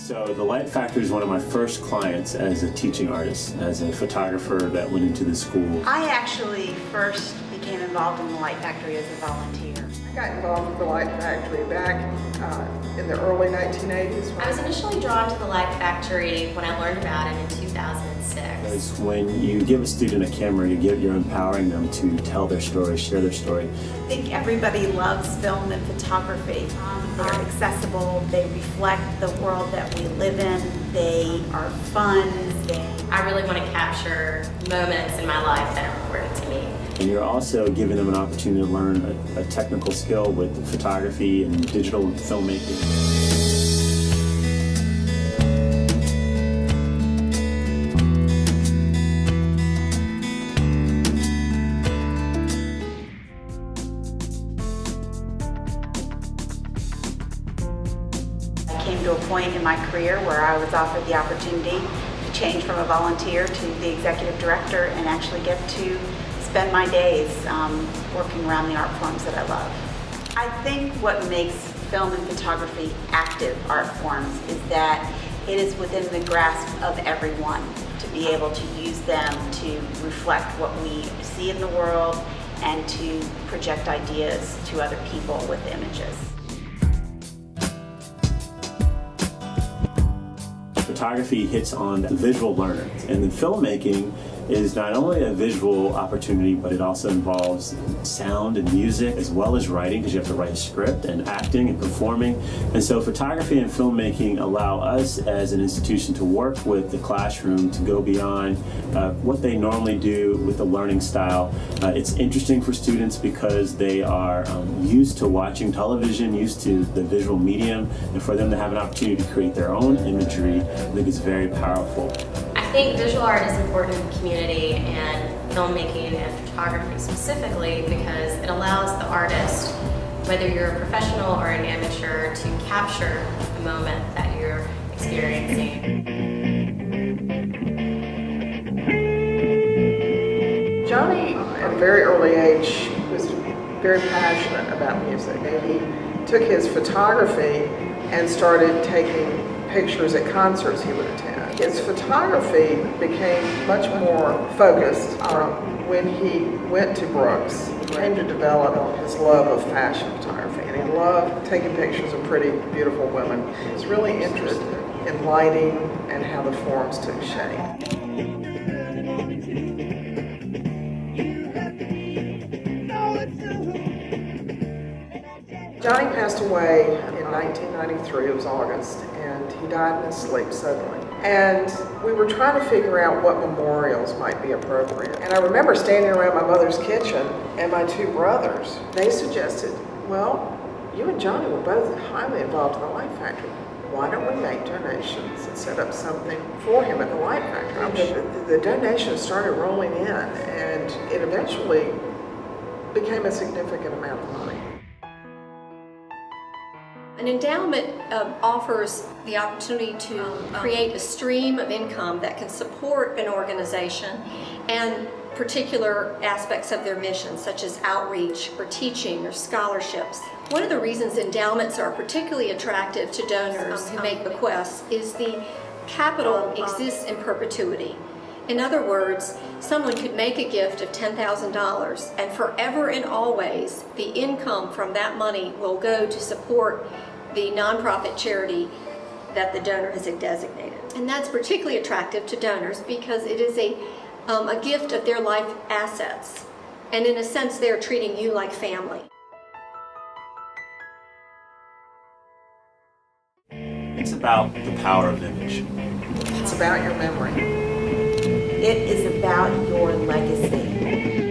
So the Light Factory is one of my first clients as a teaching artist, as a photographer that went into the school. I actually first became involved in the Light Factory as a volunteer. I got involved with the Light Factory back in the early 1980s. I was initially drawn to the Light Factory when I learned about it in 2006. Because when you give a student a camera, you're empowering them to tell their story, share their story. I think everybody loves film and photography. They're accessible, they reflect the world that we live in, they are fun. I really want to capture moments in my life that are important to me. And you're also giving them an opportunity to learn a technical skill with photography and digital filmmaking. I came to a point in my career where I was offered the opportunity to change from a volunteer to the executive director and actually get to spend my days working around the art forms that I love. I think what makes film and photography active art forms is that it is within the grasp of everyone to be able to use them to reflect what we see in the world and to project ideas to other people with images. Photography hits on the visual learner, and then filmmaking is not only a visual opportunity, but it also involves sound and music as well as writing, because you have to write a script, and acting and performing. And so photography and filmmaking allow us as an institution to work with the classroom to go beyond what they normally do with the learning style. It's interesting for students because they are used to watching television, used to the visual medium, and for them to have an opportunity to create their own imagery, I think is very powerful. I think visual art is important in the community and filmmaking and photography specifically because it allows the artist, whether you're a professional or an amateur, to capture the moment that you're experiencing. Johnny, at a very early age, was very passionate about music. And he took his photography and started taking pictures at concerts he would attend. His photography became much more focused when he went to Brooks. He came to develop his love of fashion photography, and he loved taking pictures of pretty, beautiful women. He was really interested in lighting and how the forms took shape. Johnny passed away in 1993, it was August, and he died in his sleep suddenly. And we were trying to figure out what memorials might be appropriate. And I remember standing around my mother's kitchen and my two brothers. They suggested, well, you and Johnny were both highly involved in the Light Factory. Why don't we make donations and set up something for him at the Light Factory? The donations started rolling in, and it eventually became a significant amount of money. An endowment offers the opportunity to create a stream of income that can support an organization and particular aspects of their mission, such as outreach or teaching or scholarships. One of the reasons endowments are particularly attractive to donors who make bequests is the capital exists in perpetuity. In other words, someone could make a gift of $10,000 and forever and always the income from that money will go to support the nonprofit charity that the donor has designated. And that's particularly attractive to donors because it is a gift of their life assets. And in a sense, they're treating you like family. It's about the power of image. It's about your memory. It is about your legacy.